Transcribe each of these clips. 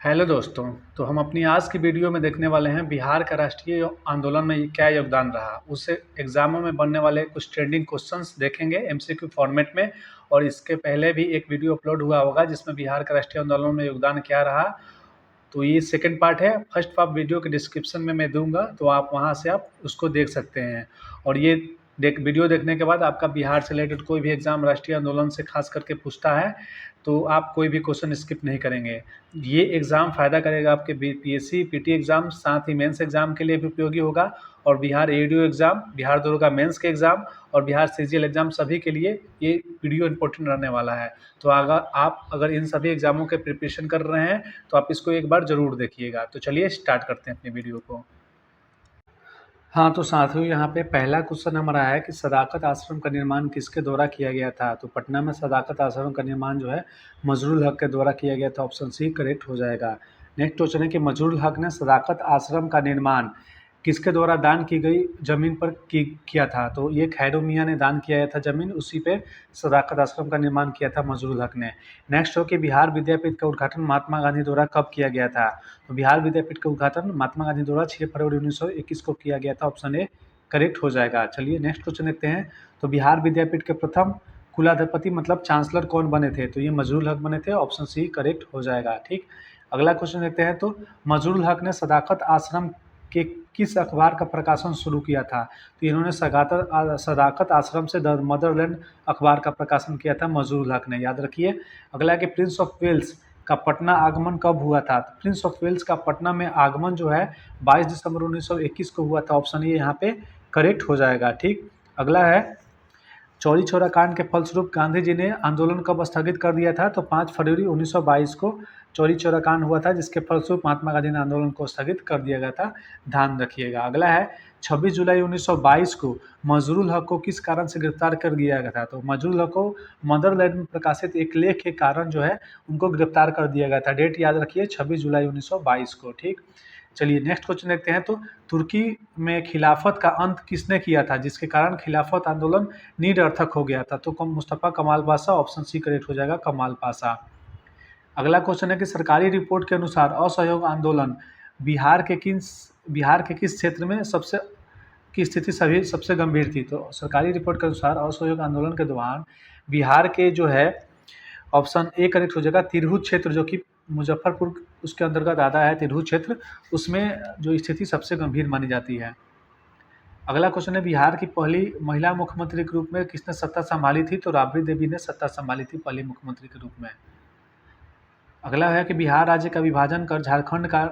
Hello दोस्तों। तो हम अपनी आज की वीडियो में देखने वाले हैं बिहार का राष्ट्रीय आंदोलन में क्या योगदान रहा। उससे एग्जामों में बनने वाले कुछ ट्रेंडिंग क्वेश्चंस देखेंगे एमसीक्यू फॉर्मेट में। और इसके पहले भी एक वीडियो अपलोड हुआ होगा जिसमें बिहार का राष्ट्रीय आंदोलन में योगदान क्या रहा। तो ये सेकंड पार्ट है। फर्स्ट पार्ट वीडियो के डिस्क्रिप्शन में मैं दूंगा, तो आप वहां से आप उसको देख सकते हैं। और ये वीडियो देखने के बाद आपका बिहार से रिलेटेड कोई भी एग्जाम राष्ट्रीय आंदोलन से खास करके पूछता है तो आप कोई भी क्वेश्चन स्किप नहीं करेंगे। ये एग्ज़ाम फ़ायदा करेगा आपके पीएससी पीटी एग्ज़ाम, साथ ही मेंस एग्ज़ाम के लिए भी उपयोगी होगा। और बिहार एडीओ एग्ज़ाम, बिहार दरोगा मेंस के एग्ज़ाम और बिहार सीजीएल एग्ज़ाम सभी के लिए ये वीडियो इंपॉर्टेंट रहने वाला है। तो अगर इन सभी एग्ज़ामों के प्रिपरेशन कर रहे हैं तो आप इसको एक बार ज़रूर देखिएगा। तो चलिए स्टार्ट करते हैं अपनी वीडियो को। हाँ, तो साथियों यहाँ पे पहला क्वेश्चन हमारा है कि सदाकत आश्रम का निर्माण किसके द्वारा किया गया था। तो पटना में सदाकत आश्रम का निर्माण जो है मजरूल हक के द्वारा किया गया था। ऑप्शन सी करेक्ट हो जाएगा। नेक्स्ट क्वेश्चन है कि मजरूल हक ने सदाकत आश्रम का निर्माण किसके द्वारा दान की गई जमीन पर किया था। तो ये खैरो मियाँ ने दान किया था जमीन, उसी पे सदाकत आश्रम का निर्माण किया था मजरूल हक ने। नेक्स्ट हो कि बिहार विद्यापीठ का उद्घाटन महात्मा गांधी द्वारा कब किया गया था। तो बिहार विद्यापीठ का उद्घाटन महात्मा गांधी द्वारा 6 फरवरी 1921 को किया गया था। ऑप्शन ए करेक्ट हो जाएगा। चलिए नेक्स्ट क्वेश्चन देखते हैं। तो बिहार विद्यापीठ के प्रथम कुलाधिपति मतलब चांसलर कौन बने थे। तो ये मजरूल हक बने थे। ऑप्शन सी करेक्ट हो जाएगा। ठीक, अगला क्वेश्चन देखते हैं। तो मजरूल हक ने सदाकत आश्रम के किस अखबार का प्रकाशन शुरू किया था। तो इन्होंने सदाकत आश्रम से द मदरलैंड अखबार का प्रकाशन किया था मजरूल हक ने, याद रखिए। अगला है कि प्रिंस ऑफ वेल्स का पटना आगमन कब हुआ था। तो प्रिंस ऑफ वेल्स का पटना में आगमन जो है 22 दिसंबर 1921 को हुआ था। ऑप्शन ये यहाँ पे करेक्ट हो जाएगा। ठीक, अगला है चौरी चौरा कांड के फलस्वरूप गांधी जी ने आंदोलन कब स्थगित कर दिया था। तो 5 फरवरी 1922 को चौरी चौरा कांड हुआ था, जिसके फलस्वरूप महात्मा गांधी ने आंदोलन को स्थगित कर दिया गया था। ध्यान रखिएगा। अगला है 26 जुलाई 1922 को मजरूल हक को किस कारण से गिरफ्तार कर दिया गया था। तो मजरूल हक को मदरलैंड में प्रकाशित एक लेख के कारण जो है उनको गिरफ्तार कर दिया गया था। डेट याद रखिए 26 जुलाई 1922 को। ठीक, चलिए नेक्स्ट क्वेश्चन देखते हैं। तो तुर्की में खिलाफत का अंत किसने किया था, जिसके कारण खिलाफत आंदोलन निरर्थक हो गया था। तो मुस्तफ़ा कमाल पाशा। ऑप्शन सी करेक्ट हो जाएगा, कमाल पाशा। अगला क्वेश्चन है कि सरकारी रिपोर्ट के अनुसार असहयोग आंदोलन बिहार के किस क्षेत्र में सबसे की स्थिति सभी सबसे गंभीर थी। तो सरकारी रिपोर्ट के अनुसार असहयोग आंदोलन के दौरान बिहार के जो है ऑप्शन ए करेक्ट हो जाएगा, तिरहुत क्षेत्र जो कि मुजफ्फरपुर उसके अंतर्गत आता है, तिरहुत क्षेत्र, उसमें जो स्थिति सबसे गंभीर मानी जाती है। अगला क्वेश्चन है बिहार की पहली महिला मुख्यमंत्री के रूप में किसने सत्ता संभाली थी। तो राबड़ी देवी ने सत्ता संभाली थी पहली मुख्यमंत्री के रूप में। अगला है कि बिहार राज्य का विभाजन कर झारखंड का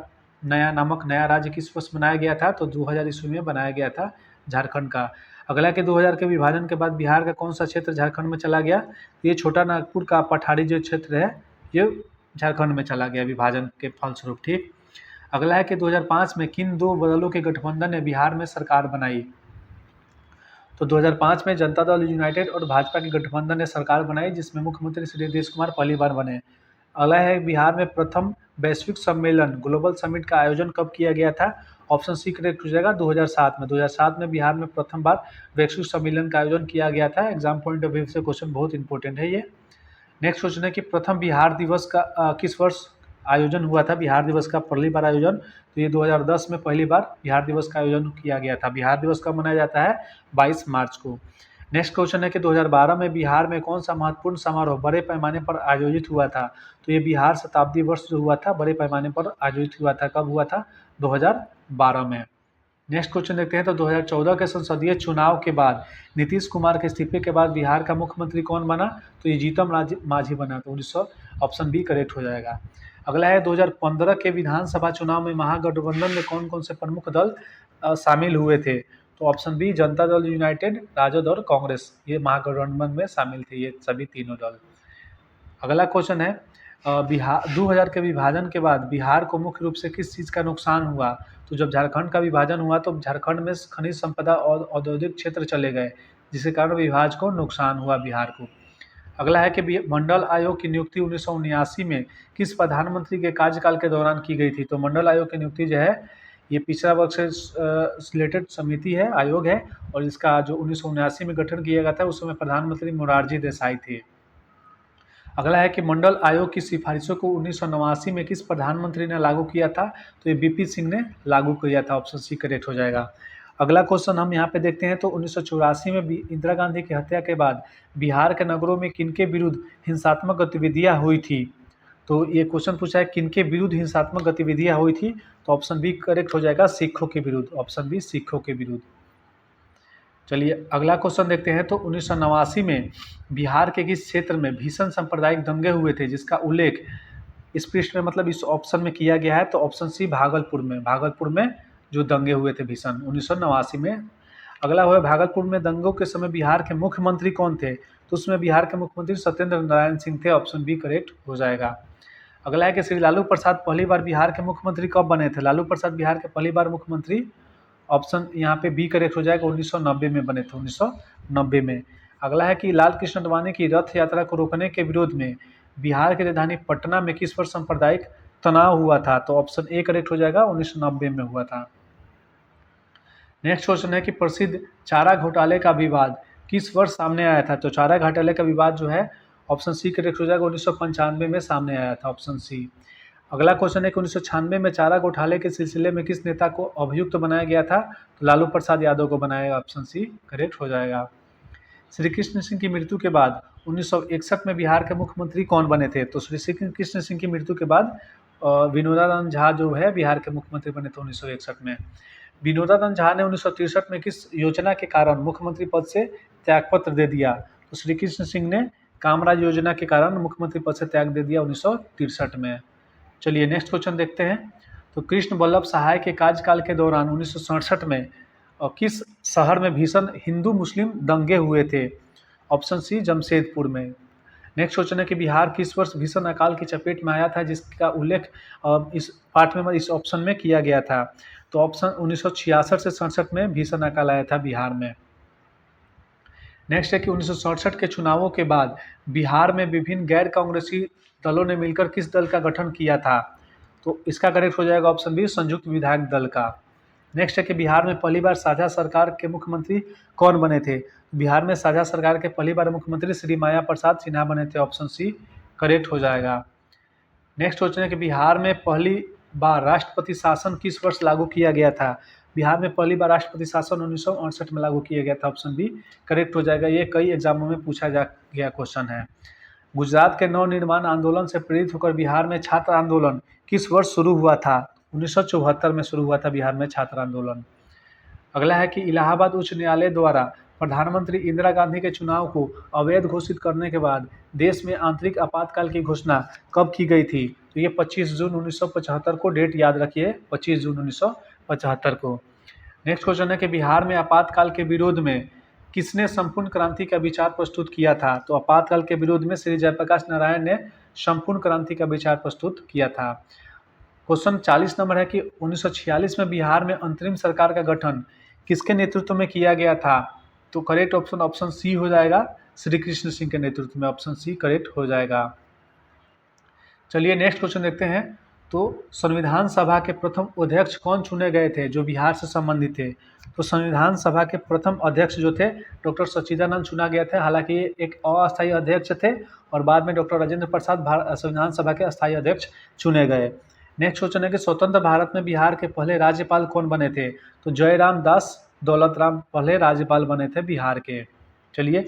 नया राज्य किस वर्ष बनाया गया था। तो 2000 ईस्वी में बनाया गया था झारखंड का। अगला कि 2000 के विभाजन के बाद बिहार का कौन सा क्षेत्र झारखंड में चला गया। तो ये छोटा नागपुर का पठारी जो क्षेत्र है ये झारखंड में चला गया विभाजन के फलस्वरूप। ठीक, अगला है कि 2005 में किन दो दलों के गठबंधन ने बिहार में सरकार बनाई। तो 2005 में जनता दल यूनाइटेड और भाजपा के गठबंधन ने सरकार बनाई, जिसमें मुख्यमंत्री श्री नीतीश कुमार पहली बार बने। अगला है बिहार में प्रथम वैश्विक सम्मेलन ग्लोबल समिट का आयोजन कब किया गया था। ऑप्शन सी करेक्ट हो जाएगा, 2007 में। 2007 में बिहार में प्रथम बार वैश्विक सम्मेलन का आयोजन किया गया था। एग्जाम पॉइंट ऑफ व्यू से क्वेश्चन बहुत इंपॉर्टेंट है ये। नेक्स्ट क्वेश्चन है कि प्रथम बिहार दिवस का किस वर्ष आयोजन हुआ था। बिहार दिवस का पहली बार आयोजन, तो ये 2010 में पहली बार बिहार दिवस का आयोजन किया गया था। बिहार दिवस कब मनाया जाता है, 22 मार्च को। नेक्स्ट क्वेश्चन है कि 2012 में बिहार में कौन सा महत्वपूर्ण समारोह बड़े पैमाने पर आयोजित हुआ था। तो ये बिहार शताब्दी वर्ष जो हुआ था बड़े पैमाने पर आयोजित हुआ था, कब हुआ था, 2012 में। नेक्स्ट क्वेश्चन देखते हैं। तो 2014 के संसदीय चुनाव के बाद नीतीश कुमार के इस्तीफे के बाद बिहार का मुख्यमंत्री कौन बना। तो ये जीतन मांझी बना। तो 1900 ऑप्शन बी करेक्ट हो जाएगा। अगला है 2015 के विधानसभा चुनाव में महागठबंधन में कौन कौन से प्रमुख दल शामिल हुए थे। तो option B Janata Dal United, Rajad और कांग्रेस, ये महागठबंधन में शामिल थे ये सभी तीनों दल। अगला क्वेश्चन है बिहार 2000 के विभाजन के बाद बिहार को मुख्य रूप से किस चीज़ का नुकसान हुआ। तो जब झारखंड का विभाजन हुआ तो झारखंड में खनिज संपदा और औद्योगिक क्षेत्र चले गए, जिसके कारण विभाजन को नुकसान हुआ बिहार को। अगला है कि मंडल आयोग की नियुक्ति 1979 में किस प्रधानमंत्री के कार्यकाल के दौरान की गई थी। तो मंडल आयोग की नियुक्ति जो है ये पिछड़ा वर्ग से रिलेटेड समिति है, आयोग है, और इसका जो 1979 में गठन किया गया था उस समय प्रधानमंत्री मोरारजी देसाई थे। अगला है कि मंडल आयोग की सिफारिशों को 1989 में किस प्रधानमंत्री ने लागू किया था? तो ये बीपी सिंह ने लागू किया था। ऑप्शन सी करेक्ट हो जाएगा। अगला क्वेश्चन हम यहाँ पे देखते हैं तो 1984 में भी इंदिरा गांधी की हत्या के बाद बिहार के नगरों में किनके विरुद्ध हिंसात्मक गतिविधियां हुई थी? तो ये क्वेश्चन पूछा है किनके विरुद्ध हिंसात्मक गतिविधियां हुई थी? तो ऑप्शन बी करेक्ट हो जाएगा, सिखों के विरुद्ध। ऑप्शन बी सिखों के विरुद्ध। चलिए अगला क्वेश्चन देखते हैं तो 1989 में बिहार के किस क्षेत्र में भीषण सांप्रदायिक दंगे हुए थे जिसका उल्लेख इस पृष्ठ में मतलब इस ऑप्शन में किया गया है? तो ऑप्शन सी भागलपुर में जो दंगे हुए थे भीषण 1989 में। अगला हुआ भागलपुर में दंगों के समय बिहार के मुख्यमंत्री कौन थे? तो उसमें बिहार के मुख्यमंत्री सत्येंद्र नारायण सिंह थे। ऑप्शन बी करेक्ट हो जाएगा। अगला है कि श्री लालू प्रसाद पहली बार बिहार के मुख्यमंत्री कब बने थे? लालू प्रसाद बिहार के पहली बार मुख्यमंत्री ऑप्शन यहाँ पे बी करेक्ट हो जाएगा, 1990 में बने थे, 1990 में। अगला है कि लाल कृष्ण आडवाणी की रथ यात्रा को रोकने के विरोध में बिहार की राजधानी पटना में किस पर सांप्रदायिक तनाव हुआ था? तो ऑप्शन ए करेक्ट हो जाएगा, 1990 में हुआ था। नेक्स्ट क्वेश्चन है कि प्रसिद्ध चारा घोटाले का विवाद किस वर्ष सामने आया था? तो चारा घोटाले का विवाद जो है ऑप्शन सी करेक्ट हो जाएगा, 1995 में सामने आया था। Option C. अगला क्वेश्चन है कि 1996 में चारा घोटाले के सिलसिले में किस नेता को अभियुक्त बनाया गया था? तो लालू प्रसाद यादव को बनाया। ऑप्शन सी करेक्ट हो जाएगा। श्री कृष्ण सिंह की मृत्यु के बाद 1961 में बिहार के मुख्यमंत्री कौन बने थे? तो श्री कृष्ण सिंह की मृत्यु के बाद विनोदानंद झा जो है बिहार के मुख्यमंत्री बने थे 1961 में। विनोदानंद झा ने 1963 में किस योजना के कारण मुख्यमंत्री पद से त्यागपत्र दे दिया? तो श्री कृष्ण सिंह ने कामराज योजना के कारण मुख्यमंत्री पद से त्याग दे दिया 1963 में। चलिए नेक्स्ट क्वेश्चन देखते हैं तो कृष्ण वल्लभ सहाय के कार्यकाल के दौरान 1967 में किस शहर में भीषण हिंदू मुस्लिम दंगे हुए थे? ऑप्शन सी जमशेदपुर में। नेक्स्ट क्वेश्चन है कि बिहार किस वर्ष भीषण अकाल की चपेट में आया था जिसका उल्लेख इस पाठ में इस ऑप्शन में किया गया था? तो ऑप्शन 1966 से 67 में भीषण अकाल आया था बिहार में। नेक्स्ट है कि 1967 के चुनावों के बाद बिहार में विभिन्न गैर कांग्रेसी दलों ने मिलकर किस दल का गठन किया था? तो इसका करेक्ट हो जाएगा ऑप्शन बी संयुक्त विधायक दल का। नेक्स्ट है कि बिहार में पहली बार साझा सरकार के मुख्यमंत्री कौन बने थे? बिहार में साझा सरकार के पहली बार मुख्यमंत्री श्री माया प्रसाद सिन्हा बने थे। ऑप्शन सी करेक्ट हो जाएगा। नेक्स्ट क्वेश्चन है कि बिहार में पहली बार राष्ट्रपति शासन किस वर्ष लागू किया गया था? बिहार में पहली बार राष्ट्रपति शासन 1968 में लागू किया गया था। ऑप्शन बी करेक्ट हो जाएगा। ये कई एग्जामों में पूछा जा गया क्वेश्चन है। गुजरात के नवनिर्माण आंदोलन से प्रेरित होकर बिहार में छात्र आंदोलन किस वर्ष शुरू हुआ था? 1974 में शुरू हुआ था बिहार में छात्र आंदोलन। अगला है कि इलाहाबाद उच्च न्यायालय द्वारा प्रधानमंत्री इंदिरा गांधी के चुनाव को अवैध घोषित करने के बाद देश में आंतरिक आपातकाल की घोषणा कब की गई थी? तो ये 25 जून 1975 को, डेट याद रखिए 25 जून 1975 को। नेक्स्ट क्वेश्चन है कि बिहार में आपातकाल के विरोध में किसने संपूर्ण क्रांति का विचार प्रस्तुत किया था? तो आपातकाल के विरोध में श्री जयप्रकाश नारायण ने संपूर्ण क्रांति का विचार प्रस्तुत किया था। क्वेश्चन 40 नंबर है कि 1946 में बिहार में अंतरिम सरकार का गठन किसके नेतृत्व में किया गया था? तो करेक्ट ऑप्शन ऑप्शन सी हो जाएगा, श्री कृष्ण सिंह के नेतृत्व में। ऑप्शन सी करेक्ट हो जाएगा। चलिए नेक्स्ट क्वेश्चन देखते हैं तो संविधान सभा के प्रथम अध्यक्ष कौन चुने गए थे जो बिहार से संबंधित थे? तो संविधान सभा के प्रथम अध्यक्ष जो थे डॉक्टर सच्चिदानंद चुना गया था। हालांकि ये एक अस्थायी अध्यक्ष थे और बाद में डॉक्टर राजेंद्र प्रसाद संविधान सभा के अस्थायी अध्यक्ष चुने गए। नेक्स्ट क्वेश्चन है कि स्वतंत्र भारत में बिहार के पहले राज्यपाल कौन बने थे? तो जयराम दास दौलत राम पहले राज्यपाल बने थे बिहार के। चलिए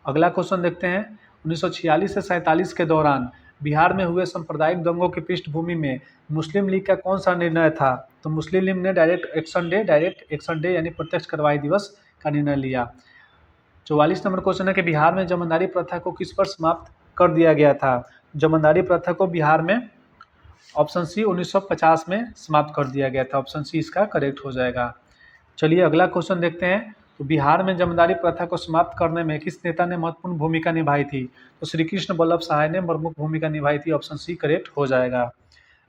अगला क्वेश्चन देखते हैं। 1946 से 47 के दौरान बिहार में हुए सांप्रदायिक दंगों की पृष्ठभूमि में मुस्लिम लीग का कौन सा निर्णय था? तो मुस्लिम लीग ने डायरेक्ट एक्शन डे यानी प्रत्यक्ष कार्रवाई दिवस का निर्णय लिया। 44 नंबर क्वेश्चन है कि बिहार में जमींदारी प्रथा को किस पर समाप्त कर दिया गया था? जमींदारी प्रथा को बिहार में ऑप्शन सी 1950 में समाप्त कर दिया गया था। ऑप्शन सी इसका करेक्ट हो जाएगा। चलिए अगला क्वेश्चन देखते हैं तो बिहार में जमींदारी प्रथा को समाप्त करने में किस नेता ने महत्वपूर्ण भूमिका निभाई थी? तो श्री कृष्ण वल्लभ सहाय ने प्रमुख भूमिका निभाई थी। ऑप्शन सी करेक्ट हो जाएगा।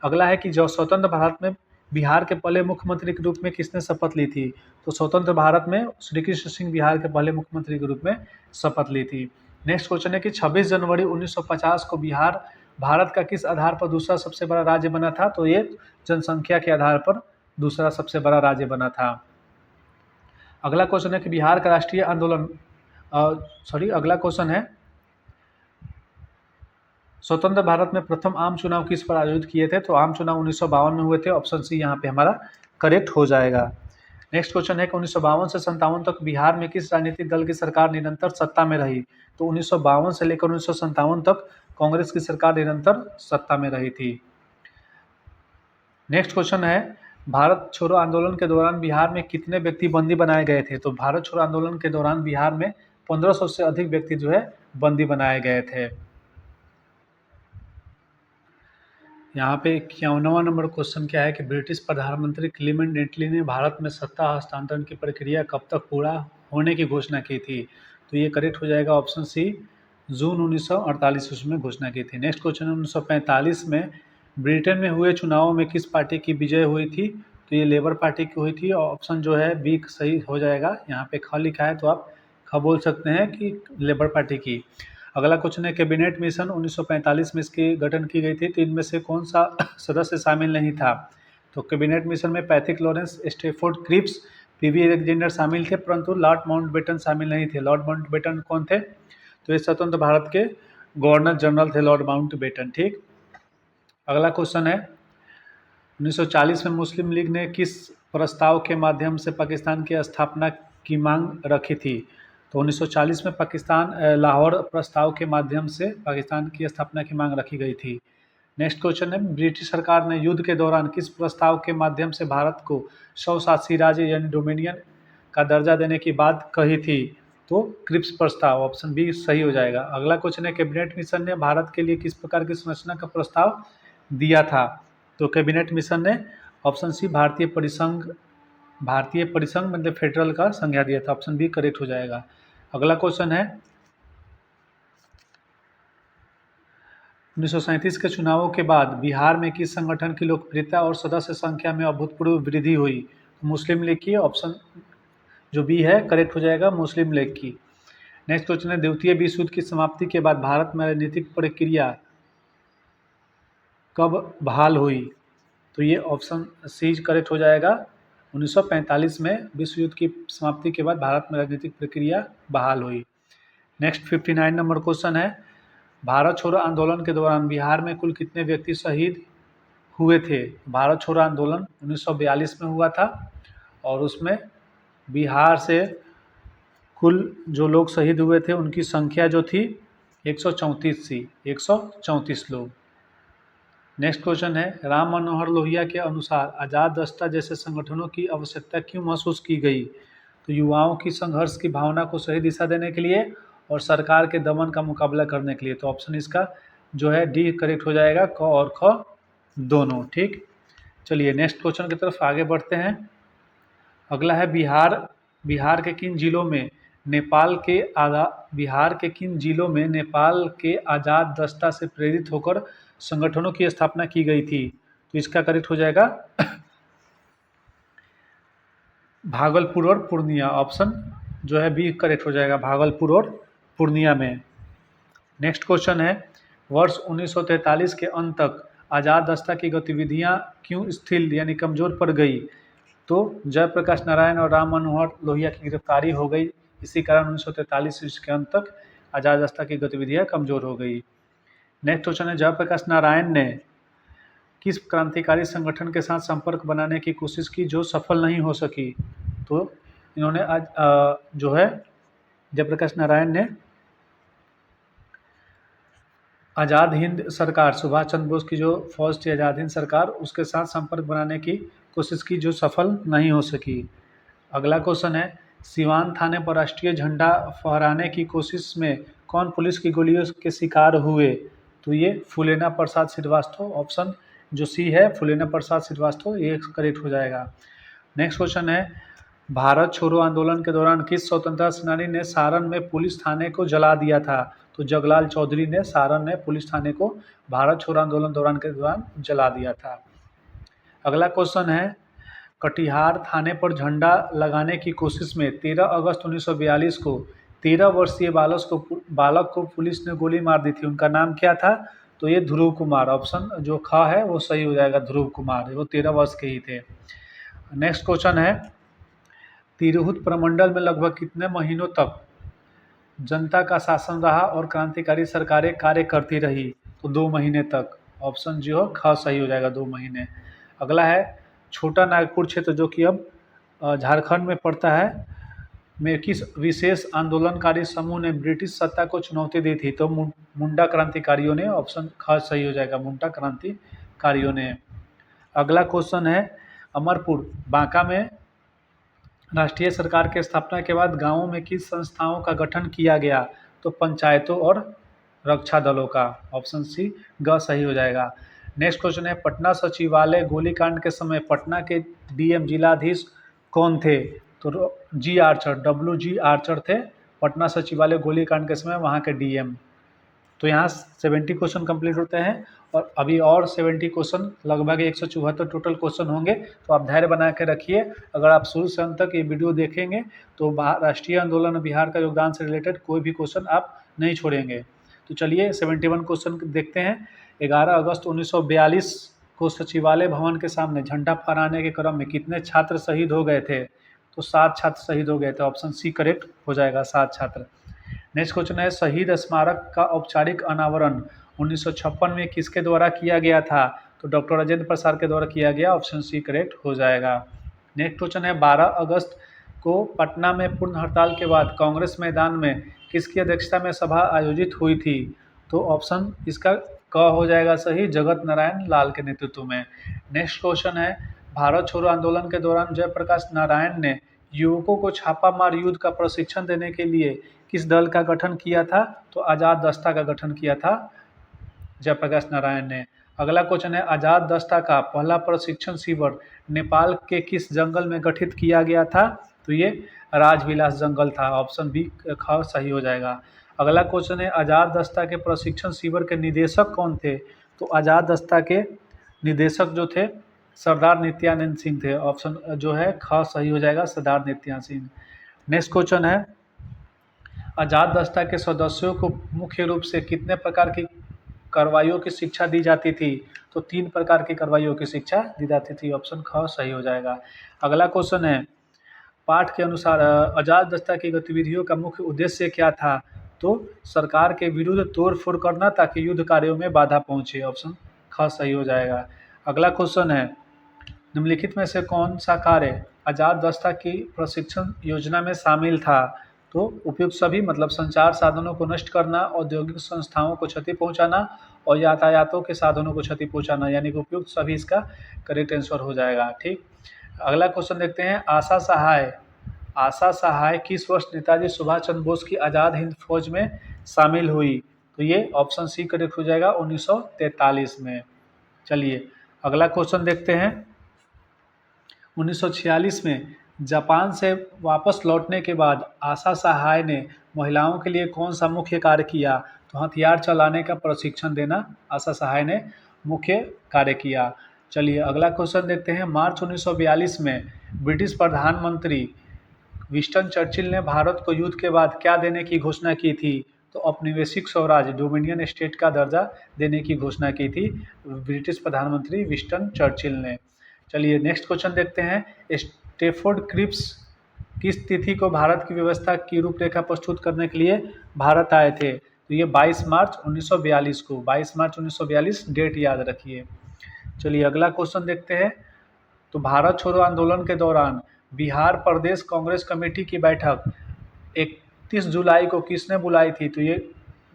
अगला है कि जो स्वतंत्र भारत में बिहार के पहले मुख्यमंत्री के रूप में किसने शपथ ली थी? तो स्वतंत्र भारत में श्री कृष्ण सिंह बिहार के पहले मुख्यमंत्री के रूप में शपथ ली थी। नेक्स्ट क्वेश्चन है कि 26 जनवरी 1950 को बिहार भारत का किस आधार पर दूसरा सबसे बड़ा राज्य बना था? तो ये जनसंख्या के आधार पर दूसरा सबसे बड़ा राज्य बना था। अगला क्वेश्चन है कि बिहार का राष्ट्रीय आंदोलन अगला क्वेश्चन है स्वतंत्र भारत में प्रथम आम चुनाव किस पर आयोजित किए थे? तो आम चुनाव 1952 में हुए थे। ऑप्शन सी यहाँ पे हमारा करेक्ट हो जाएगा। नेक्स्ट क्वेश्चन है कि 1952 से 57 तक बिहार में किस राजनीतिक दल की सरकार निरंतर सत्ता में रही? तो 1952 से लेकर 1957 तक कांग्रेस की सरकार निरंतर सत्ता में रही थी। नेक्स्ट क्वेश्चन है, भारत छोड़ो आंदोलन के दौरान बिहार में कितने व्यक्ति बंदी बनाए गए थे? तो भारत छोड़ो आंदोलन के दौरान बिहार में 1500 से अधिक व्यक्ति जो है बंदी बनाए गए थे। यहाँ पे 51वां नंबर क्वेश्चन क्या है कि ब्रिटिश प्रधानमंत्री क्लीमेंट एटली ने भारत में सत्ता हस्तांतरण की प्रक्रिया कब तक पूरा होने की घोषणा की थी? तो ये करेक्ट हो जाएगा ऑप्शन सी, जून 1948 उसमें घोषणा की थी। नेक्स्ट क्वेश्चन है 1945 में ब्रिटेन में हुए चुनावों में किस पार्टी की विजय हुई थी? तो ये लेबर पार्टी की हुई थी। और ऑप्शन जो है बी सही हो जाएगा। यहाँ पे ख लिखा है तो आप ख बोल सकते हैं कि लेबर पार्टी की। अगला क्वेश्चन है कैबिनेट मिशन 1945 में इसकी गठन की गई थी, तो इनमें से कौन सा सदस्य शामिल नहीं था? तो कैबिनेट मिशन में Pethick Lawrence, Stafford Cripps, PV Alexander शामिल थे, परंतु लॉर्ड माउंटबेटन शामिल नहीं थे। लॉर्ड माउंटबेटन कौन थे? तो ये स्वतंत्र भारत के गवर्नर जनरल थे लॉर्ड माउंटबेटन। ठीक। अगला क्वेश्चन है 1940 में मुस्लिम लीग ने किस प्रस्ताव के माध्यम से पाकिस्तान की स्थापना की मांग रखी थी? तो 1940 में पाकिस्तान लाहौर प्रस्ताव के माध्यम से पाकिस्तान की स्थापना की मांग रखी गई थी। नेक्स्ट क्वेश्चन है ब्रिटिश सरकार ने युद्ध के दौरान किस प्रस्ताव के माध्यम से भारत को स्वशासी राज्य यानी डोमिनियन का दर्जा देने की बात कही थी? तो क्रिप्स प्रस्ताव, ऑप्शन बी सही हो जाएगा। अगला क्वेश्चन है कैबिनेट मिशन ने भारत के लिए किस प्रकार की संरचना का प्रस्ताव दिया था? तो कैबिनेट मिशन ने ऑप्शन सी भारतीय परिसंघ मतलब फेडरल का संज्ञा दिया था। ऑप्शन बी करेक्ट हो जाएगा। अगला क्वेश्चन है 1937 के चुनावों के बाद बिहार में किस संगठन की लोकप्रियता और सदस्य संख्या में अभूतपूर्व वृद्धि हुई? तो मुस्लिम लीग की। ऑप्शन जो बी है करेक्ट हो जाएगा, मुस्लिम लीग की। नेक्स्ट क्वेश्चन है द्वितीय विश्व युद्ध की समाप्ति के बाद भारत में राजनीतिक प्रक्रिया कब बहाल हुई? तो ये ऑप्शन सी करेक्ट हो जाएगा। 1945 में विश्व युद्ध की समाप्ति के बाद भारत में राजनीतिक प्रक्रिया बहाल हुई। नेक्स्ट 59 नंबर क्वेश्चन है भारत छोड़ो आंदोलन के दौरान बिहार में कुल कितने व्यक्ति शहीद हुए थे? भारत छोड़ो आंदोलन 1942 में हुआ था और उसमें बिहार से कुल जो लोग शहीद हुए थे उनकी संख्या जो थी 134 थी, 134 लोग। नेक्स्ट क्वेश्चन है राम मनोहर लोहिया के अनुसार आज़ाद दस्ता जैसे संगठनों की आवश्यकता क्यों महसूस की गई? तो युवाओं की संघर्ष की भावना को सही दिशा देने के लिए और सरकार के दमन का मुकाबला करने के लिए। तो ऑप्शन इसका जो है डी करेक्ट हो जाएगा, क और ख दोनों। ठीक। चलिए नेक्स्ट क्वेश्चन की तरफ आगे बढ़ते हैं। अगला है बिहार के किन जिलों में नेपाल के आज़ाद दस्ता से प्रेरित होकर संगठनों की स्थापना की गई थी? तो इसका करेक्ट हो जाएगा भागलपुर और पूर्णिया। ऑप्शन जो है बी करेक्ट हो जाएगा, भागलपुर और पूर्णिया में। नेक्स्ट क्वेश्चन है वर्ष 1943 के अंत तक आज़ाद दस्ता की गतिविधियां क्यों स्थिर यानी कमज़ोर पड़ गई? तो जयप्रकाश नारायण और राम मनोहर लोहिया की गिरफ्तारी हो गई, इसी कारण 1943 के अंत तक आज़ाद दस्ता की गतिविधियां कमज़ोर हो गई। नेक्स्ट क्वेश्चन है जयप्रकाश नारायण ने किस क्रांतिकारी संगठन के साथ संपर्क बनाने की कोशिश की जो सफल नहीं हो सकी? तो इन्होंने आज जो है जयप्रकाश नारायण ने आज़ाद हिंद सरकार, सुभाष चंद्र बोस की जो फौज थी आज़ाद हिंद सरकार, उसके साथ संपर्क बनाने की कोशिश की जो सफल नहीं हो सकी। अगला क्वेश्चन है सिवान थाने पर राष्ट्रीय झंडा फहराने की कोशिश में कौन पुलिस की गोलियों के शिकार हुए? तो ये फूलेना प्रसाद श्रीवास्तव। ऑप्शन जो सी है फूलेना प्रसाद श्रीवास्तव, ये करेक्ट हो जाएगा। नेक्स्ट क्वेश्चन है भारत छोड़ो आंदोलन के दौरान किस स्वतंत्रता सेनानी ने सारण में पुलिस थाने को जला दिया था? तो जगलाल चौधरी ने सारण में पुलिस थाने को भारत छोड़ो आंदोलन के दौरान जला दिया था। अगला क्वेश्चन है कटिहार थाने पर झंडा लगाने की कोशिश में 13 अगस्त 1942 को 13 वर्षीय बालक को पुलिस ने गोली मार दी थी, उनका नाम क्या था? तो ये ध्रुव कुमार। ऑप्शन जो ख है वो सही हो जाएगा, ध्रुव कुमार, वो 13 वर्ष के ही थे। नेक्स्ट क्वेश्चन है तिरहुत प्रमंडल में लगभग कितने महीनों तक जनता का शासन रहा और क्रांतिकारी सरकारें कार्य करती रही? तो 2 महीने तक, ऑप्शन जो है ख सही हो जाएगा 2 महीने। अगला है छोटा नागपुर क्षेत्र जो कि अब झारखंड में पड़ता है, में किस विशेष आंदोलनकारी समूह ने ब्रिटिश सत्ता को चुनौती दी थी? तो मुंडा क्रांतिकारियों ने, ऑप्शन ख सही हो जाएगा, मुंडा क्रांतिकारियों ने। अगला क्वेश्चन है अमरपुर बांका में राष्ट्रीय सरकार के स्थापना के बाद गांवों में किस संस्थाओं का गठन किया गया? तो पंचायतों और रक्षा दलों का, ऑप्शन सी ग सही हो जाएगा। नेक्स्ट क्वेश्चन है पटना सचिवालय गोलीकांड के समय पटना के डीएम जिलाधीश कौन थे? तो जी आर्चर, WG आर्चर थे पटना सचिवालय गोलीकांड के समय वहाँ के डीएम। तो यहाँ 70 क्वेश्चन कंप्लीट होते हैं और अभी और 70 क्वेश्चन, लगभग 174 टोटल क्वेश्चन होंगे। तो आप धैर्य बना के रखिए। अगर आप शुरू से अंत तक ये वीडियो देखेंगे तो राष्ट्रीय आंदोलन में बिहार का योगदान से रिलेटेड कोई भी क्वेश्चन आप नहीं छोड़ेंगे। तो चलिए 71 क्वेश्चन देखते हैं। 11 अगस्त 1942 को सचिवालय भवन के सामने झंडा फहराने के क्रम में कितने छात्र शहीद हो गए थे? तो 7 छात्र शहीद हो गए थे, ऑप्शन सी करेक्ट हो जाएगा, 7 छात्र। नेक्स्ट क्वेश्चन है शहीद स्मारक का औपचारिक अनावरण 1956 में किसके द्वारा किया गया था? तो डॉक्टर राजेंद्र प्रसाद के द्वारा किया गया, ऑप्शन सी करेक्ट हो जाएगा। नेक्स्ट क्वेश्चन है 12 अगस्त को पटना में पूर्ण हड़ताल के बाद कांग्रेस मैदान में किसकी अध्यक्षता में सभा आयोजित हुई थी? तो ऑप्शन इसका क हो जाएगा सही, जगत नारायण लाल के नेतृत्व में। नेक्स्ट क्वेश्चन है भारत छोड़ो आंदोलन के दौरान जयप्रकाश नारायण ने युवकों को छापामार युद्ध का प्रशिक्षण देने के लिए किस दल का गठन किया था? तो आज़ाद दस्ता का गठन किया था जयप्रकाश नारायण ने। अगला क्वेश्चन है आज़ाद दस्ता का पहला प्रशिक्षण शिविर नेपाल के किस जंगल में गठित किया गया था? तो ये राजविलास जंगल था, ऑप्शन बी ख सही हो जाएगा। अगला क्वेश्चन है आज़ाद दस्ता के प्रशिक्षण शिविर के निदेशक कौन थे? तो आज़ाद दस्ता के निदेशक जो थे सरदार नित्यानंद सिंह थे, ऑप्शन जो है ख सही हो जाएगा, सरदार नित्यानंद सिंह। नेक्स्ट क्वेश्चन है आज़ाद दस्ता के सदस्यों को मुख्य रूप से कितने प्रकार की कार्रवाइयों की शिक्षा दी जाती थी? तो 3 प्रकार की कार्रवाइयों की शिक्षा दी जाती थी, ऑप्शन ख सही हो जाएगा। अगला क्वेश्चन है पाठ के अनुसार आज़ाद दस्ता की गतिविधियों का मुख्य उद्देश्य क्या था? तो सरकार के विरुद्ध तोड़फोड़ करना ताकि युद्ध कार्यों में बाधा पहुंचे, ऑप्शन ख सही हो जाएगा। अगला क्वेश्चन है निम्नलिखित में से कौन सा कार्य आज़ाद दस्ता की प्रशिक्षण योजना में शामिल था? तो उपयुक्त सभी, मतलब संचार साधनों को नष्ट करना, औद्योगिक संस्थाओं को क्षति पहुंचाना और यातायातों के साधनों को क्षति पहुंचाना, यानी कि उपयुक्त सभी इसका करेक्ट आंसर हो जाएगा। ठीक, अगला क्वेश्चन देखते हैं आशा सहाय किस वर्ष नेताजी सुभाष चंद्र बोस की आज़ाद हिंद फौज में शामिल हुई? तो ये ऑप्शन सी करेक्ट हो जाएगा, 1943 में। चलिए अगला क्वेश्चन देखते हैं 1946 में जापान से वापस लौटने के बाद आशा सहाय ने महिलाओं के लिए कौन सा मुख्य कार्य किया? तो हथियार चलाने का प्रशिक्षण देना आशा सहाय ने मुख्य कार्य किया। चलिए अगला क्वेश्चन देखते हैं मार्च 1942 में ब्रिटिश प्रधानमंत्री विंस्टन चर्चिल ने भारत को युद्ध के बाद क्या देने की घोषणा की थी? तो औपनिवेशिक स्वराज डोमिनियन स्टेट का दर्जा देने की घोषणा की थी ब्रिटिश प्रधानमंत्री विंस्टन चर्चिल ने। चलिए नेक्स्ट क्वेश्चन देखते हैं स्टैफोर्ड क्रिप्स किस तिथि को भारत की व्यवस्था की रूपरेखा प्रस्तुत करने के लिए भारत आए थे? तो ये 22 मार्च 1942 को, 22 मार्च 1942 डेट याद रखिए। चलिए अगला क्वेश्चन देखते हैं तो भारत छोड़ो आंदोलन के दौरान बिहार प्रदेश कांग्रेस कमेटी की बैठक 31 जुलाई को किसने बुलाई थी? तो ये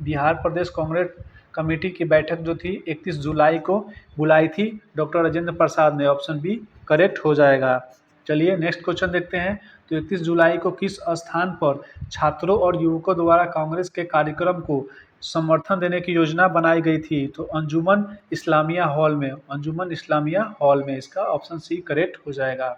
बिहार प्रदेश कांग्रेस कमेटी की बैठक जो थी 31 जुलाई को बुलाई थी डॉक्टर राजेंद्र प्रसाद ने, ऑप्शन बी करेक्ट हो जाएगा। चलिए नेक्स्ट क्वेश्चन देखते हैं तो 31 जुलाई को किस स्थान पर छात्रों और युवकों द्वारा कांग्रेस के कार्यक्रम को समर्थन देने की योजना बनाई गई थी? तो अंजुमन इस्लामिया हॉल में, अंजुमन इस्लामिया हॉल में, इसका ऑप्शन सी करेक्ट हो जाएगा।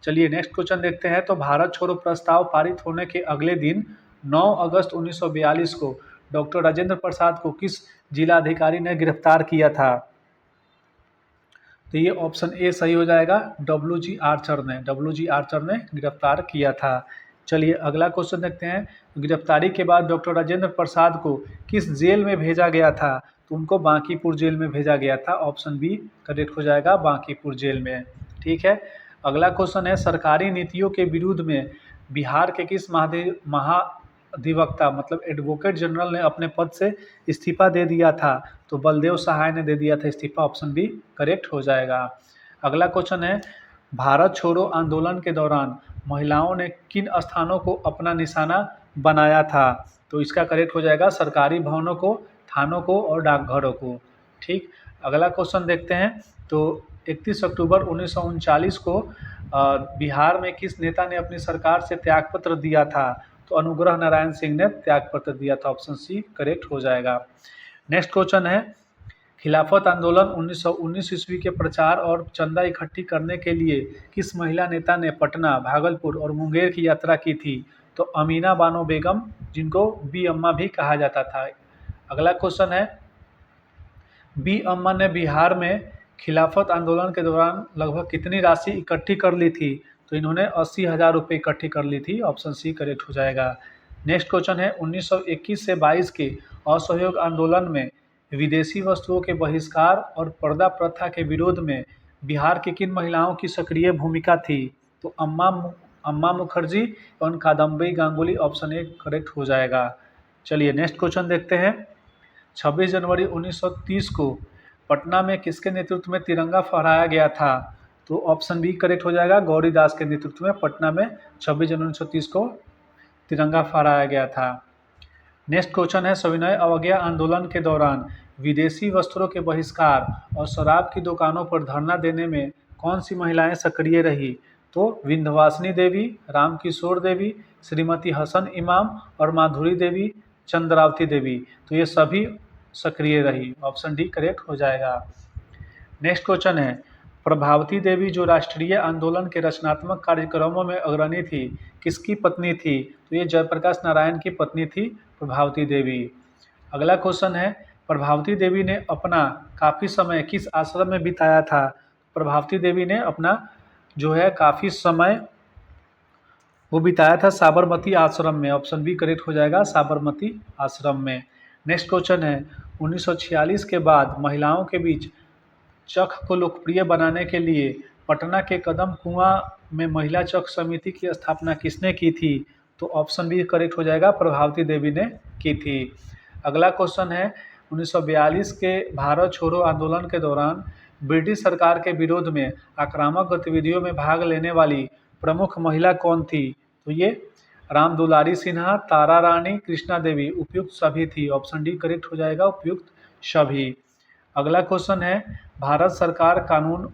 चलिए नेक्स्ट क्वेश्चन देखते हैं तो भारत छोड़ो प्रस्ताव पारित होने के अगले दिन 9 अगस्त 1942 को डॉक्टर राजेंद्र प्रसाद को किस जिलाधिकारी ने गिरफ्तार किया था? तो ये ऑप्शन ए सही हो जाएगा, WG आर्चर ने गिरफ्तार किया था। चलिए अगला क्वेश्चन देखते हैं गिरफ्तारी के बाद डॉक्टर राजेंद्र प्रसाद को किस जेल में भेजा गया था? तो उनको बांकीपुर जेल में भेजा गया था, ऑप्शन बी करेक्ट हो जाएगा, बांकीपुर जेल में। ठीक है, अगला क्वेश्चन है सरकारी नीतियों के विरुद्ध में बिहार के किस अधिवक्ता मतलब एडवोकेट जनरल ने अपने पद से इस्तीफा दे दिया था, तो बलदेव सहाय ने दे दिया था इस्तीफा। ऑप्शन बी करेक्ट हो जाएगा। अगला क्वेश्चन है, भारत छोड़ो आंदोलन के दौरान महिलाओं ने किन स्थानों को अपना निशाना बनाया था? तो इसका करेक्ट हो जाएगा सरकारी भवनों को, थानों को और डाकघरों को। ठीक, अगला क्वेश्चन देखते हैं। तो 31 अक्टूबर 1939 को बिहार में किस नेता ने अपनी सरकार से त्यागपत्र दिया था? तो अनुग्रह नारायण सिंह ने त्यागपत्र दिया था। ऑप्शन सी करेक्ट हो जाएगा। नेक्स्ट क्वेश्चन है, खिलाफत आंदोलन 1919 ईस्वी के प्रचार और चंदा इकट्ठी करने के लिए किस महिला नेता ने पटना, भागलपुर और मुंगेर की यात्रा की थी? तो अमीना बानो बेगम, जिनको बी अम्मा भी कहा जाता था। अगला क्वेश्चन है, बी अम्मा ने बिहार में खिलाफत आंदोलन के दौरान लगभग कितनी राशि इकट्ठी कर ली थी? तो इन्होंने 80,000 रुपये इकट्ठी कर ली थी। ऑप्शन सी करेक्ट हो जाएगा। नेक्स्ट क्वेश्चन है, 1921 से 22 के असहयोग आंदोलन में विदेशी वस्तुओं के बहिष्कार और पर्दा प्रथा के विरोध में बिहार की किन महिलाओं की सक्रिय भूमिका थी? तो अम्मा मुखर्जी एवं Kadambari Ganguly. Option A correct हो जाएगा। चलिए नेक्स्ट क्वेश्चन देखते हैं। 26 जनवरी 1930 को पटना में किसके नेतृत्व में तिरंगा फहराया गया था? तो ऑप्शन बी करेक्ट हो जाएगा, गौरीदास के नेतृत्व में पटना में 26 जनवरी 1930 को तिरंगा फहराया गया था। नेक्स्ट क्वेश्चन है, सविनय अवज्ञा आंदोलन के दौरान विदेशी वस्त्रों के बहिष्कार और शराब की दुकानों पर धरना देने में कौन सी महिलाएं सक्रिय रही? तो विंध्यवासिनी देवी, रामकिशोर देवी, श्रीमती हसन इमाम और माधुरी देवी, चंद्रावती देवी। तो ये सभी सक्रिय रही। ऑप्शन डी करेक्ट हो जाएगा। नेक्स्ट क्वेश्चन है, प्रभावती देवी जो राष्ट्रीय आंदोलन के रचनात्मक कार्यक्रमों में अग्रणी थी, किसकी पत्नी थी? तो ये जयप्रकाश नारायण की पत्नी थी प्रभावती देवी। अगला क्वेश्चन है, प्रभावती देवी ने अपना काफ़ी समय किस आश्रम में बिताया था? प्रभावती देवी ने अपना जो है काफ़ी समय वो बिताया था साबरमती आश्रम में। ऑप्शन बी करेक्ट हो जाएगा, साबरमती आश्रम में। नेक्स्ट क्वेश्चन है, 1946 के बाद महिलाओं के बीच चख को लोकप्रिय बनाने के लिए पटना के कदम कुआं में महिला चख समिति की स्थापना किसने की थी? तो ऑप्शन बी करेक्ट हो जाएगा, प्रभावती देवी ने की थी। अगला क्वेश्चन है, 1942 के भारत छोड़ो आंदोलन के दौरान ब्रिटिश सरकार के विरोध में आक्रामक गतिविधियों में भाग लेने वाली प्रमुख महिला कौन थी? तो ये राम दुलारी सिन्हा, तारा रानी, कृष्णा देवी। उपयुक्त सभी थी। ऑप्शन डी करेक्ट हो जाएगा, उपयुक्त सभी। अगला क्वेश्चन है, भारत सरकार कानून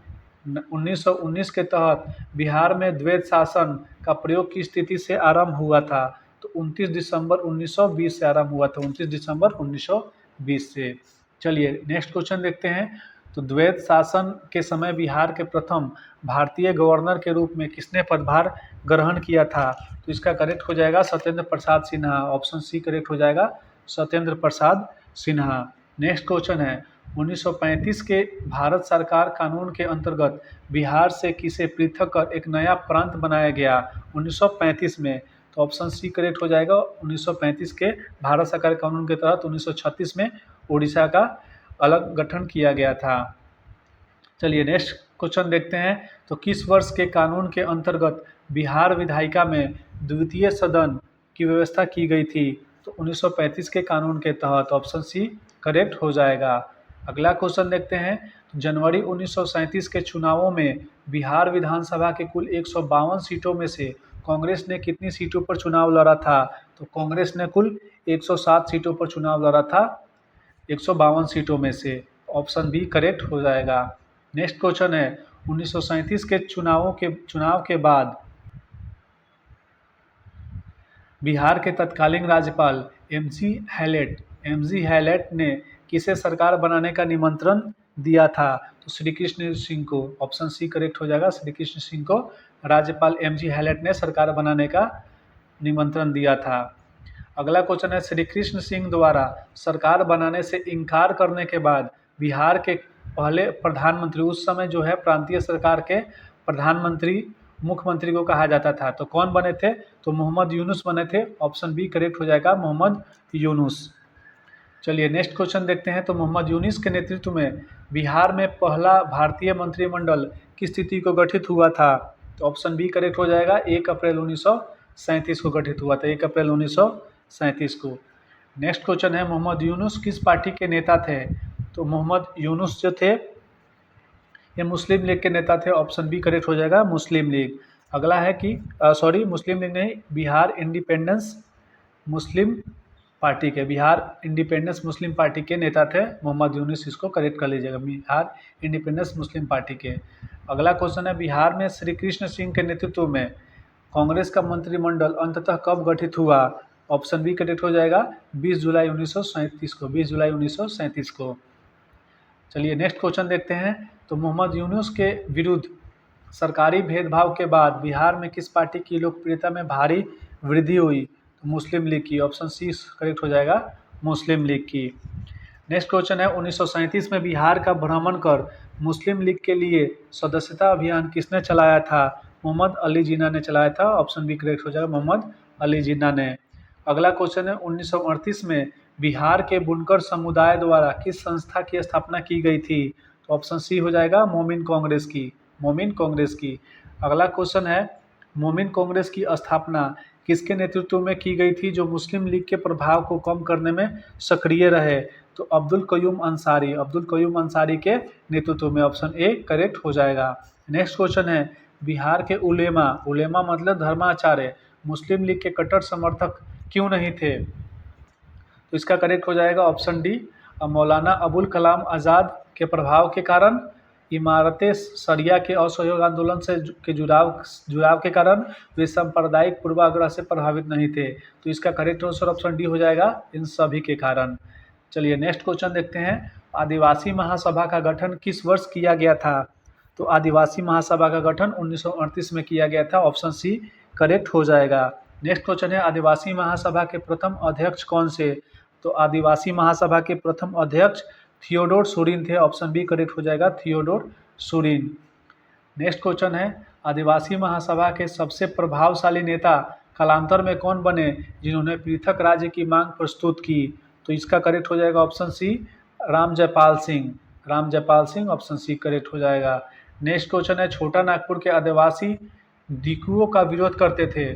1919 के तहत बिहार में द्वैत शासन का प्रयोग किस तिथि से आरंभ हुआ था? तो 29 दिसंबर 1920 से आरंभ हुआ था, 29 दिसंबर 1920 से। चलिए नेक्स्ट क्वेश्चन देखते हैं। तो द्वैत शासन के समय बिहार के प्रथम भारतीय गवर्नर के रूप में किसने पदभार ग्रहण किया था? तो इसका करेक्ट हो जाएगा Satyendra Prasad Sinha. Option C correct हो जाएगा, सत्येंद्र प्रसाद सिन्हा। नेक्स्ट क्वेश्चन है, 1935 के भारत सरकार कानून के अंतर्गत बिहार से किसे पृथक कर एक नया प्रांत बनाया गया 1935 में? तो ऑप्शन सी करेक्ट हो जाएगा, 1935 के भारत सरकार कानून के तहत 1936 में उड़ीसा का अलग गठन किया गया था। चलिए नेक्स्ट क्वेश्चन देखते हैं। तो किस वर्ष के कानून के अंतर्गत बिहार विधायिका में द्वितीय सदन की व्यवस्था की गई थी? तो 1935 के कानून के तहत। ऑप्शन सी करेक्ट हो जाएगा। अगला क्वेश्चन देखते हैं। जनवरी 1937 के चुनावों में बिहार विधानसभा के कुल 152 सीटों में से कांग्रेस ने कितनी सीटों पर चुनाव लड़ा था? तो कांग्रेस ने कुल 107 सीटों पर चुनाव लड़ा था, 152 सीटों में से। ऑप्शन बी करेक्ट हो जाएगा। नेक्स्ट क्वेश्चन है, 1937 के चुनाव के बाद बिहार के तत्कालीन राज्यपाल एमजी हैलेट ने किसे सरकार बनाने का निमंत्रण दिया था? तो श्री कृष्ण सिंह को। ऑप्शन सी करेक्ट हो जाएगा, श्री कृष्ण सिंह को राज्यपाल एमजी हैलेट ने सरकार बनाने का निमंत्रण दिया था। अगला क्वेश्चन है, श्री कृष्ण सिंह द्वारा सरकार बनाने से इनकार करने के बाद बिहार के पहले प्रधानमंत्री, उस समय जो है प्रांतीय सरकार के प्रधानमंत्री मुख्यमंत्री को कहा जाता था, तो कौन बने थे? तो मोहम्मद यूनुस बने थे। ऑप्शन बी करेक्ट हो जाएगा, मोहम्मद यूनुस। चलिए नेक्स्ट क्वेश्चन देखते हैं। तो मोहम्मद यूनुस के नेतृत्व में बिहार में पहला भारतीय मंत्रिमंडल किस तिथि को गठित हुआ था? तो ऑप्शन बी करेक्ट हो जाएगा, 1 अप्रैल 1937 को गठित हुआ था, 1 अप्रैल 1937 को। नेक्स्ट क्वेश्चन है, मोहम्मद यूनुस किस पार्टी के नेता थे? तो मोहम्मद यूनुस जो थे ये मुस्लिम लीग के नेता थे। ऑप्शन बी करेक्ट हो जाएगा, मुस्लिम लीग। अगला है कि सॉरी मुस्लिम लीग नहीं, बिहार इंडिपेंडेंस मुस्लिम पार्टी के, बिहार इंडिपेंडेंस मुस्लिम पार्टी के नेता थे मोहम्मद यूनुस। इसको करेक्ट कर लीजिएगा, बिहार इंडिपेंडेंस मुस्लिम पार्टी के। अगला क्वेश्चन है, बिहार में श्री कृष्ण सिंह के नेतृत्व में कांग्रेस का मंत्रिमंडल अंततः कब गठित हुआ? ऑप्शन बी करेक्ट हो जाएगा, 20 जुलाई 1937 को, 20 जुलाई 1937 को। चलिए नेक्स्ट क्वेश्चन देखते हैं। तो मोहम्मद यूनुस के विरुद्ध सरकारी भेदभाव के बाद बिहार में किस पार्टी की लोकप्रियता में भारी वृद्धि हुई? तो मुस्लिम लीग की। ऑप्शन सी करेक्ट हो जाएगा, मुस्लिम लीग की। नेक्स्ट क्वेश्चन है, 1937 में बिहार का भ्रमण कर मुस्लिम लीग के लिए सदस्यता अभियान किसने चलाया था? मोहम्मद अली जिन्ना ने चलाया था। ऑप्शन बी करेक्ट हो जाएगा, मोहम्मद अली जिन्ना ने। अगला क्वेश्चन है, 1938 में बिहार के बुनकर समुदाय द्वारा किस संस्था की स्थापना की गई थी? तो ऑप्शन सी हो जाएगा, मोमिन कांग्रेस की, मोमिन कांग्रेस की। अगला क्वेश्चन है, मोमिन कांग्रेस की स्थापना किसके नेतृत्व में की गई थी जो मुस्लिम लीग के प्रभाव को कम करने में सक्रिय रहे? तो अब्दुल कयूम अंसारी, अब्दुल कयूम अंसारी के नेतृत्व में। ऑप्शन ए करेक्ट हो जाएगा। नेक्स्ट क्वेश्चन है, बिहार के उलेमा, उलेमा मतलब धर्माचार्य, मुस्लिम लीग के कट्टर समर्थक क्यों नहीं थे? तो इसका करेक्ट हो जाएगा ऑप्शन डी, मौलाना अबुल कलाम आज़ाद के प्रभाव के कारण, इमारत शरिया के असहयोग आंदोलन से के जुड़ाव के कारण, वे सांप्रदायिक पूर्वाग्रह से प्रभावित नहीं थे। तो इसका करेक्ट आंसर ऑप्शन डी हो जाएगा, इन सभी के कारण। चलिए नेक्स्ट क्वेश्चन देखते हैं, आदिवासी महासभा का गठन किस वर्ष किया गया था? तो आदिवासी महासभा का गठन 1938 में किया गया था। ऑप्शन सी करेक्ट हो जाएगा। नेक्स्ट क्वेश्चन है, आदिवासी महासभा के प्रथम अध्यक्ष कौन से? तो आदिवासी महासभा के प्रथम अध्यक्ष थियोडोर सूरीन थे। ऑप्शन बी करेक्ट हो जाएगा, थियोडोर सूरीन। नेक्स्ट क्वेश्चन है, आदिवासी महासभा के सबसे प्रभावशाली नेता कालांतर में कौन बने जिन्होंने पृथक राज्य की मांग प्रस्तुत की? तो इसका करेक्ट हो जाएगा option C, Ram Jaipal Singh, Ram Jaipal Singh. Option C correct हो जाएगा। नेक्स्ट क्वेश्चन है, छोटा नागपुर के आदिवासी दीकुओं का विरोध करते थे।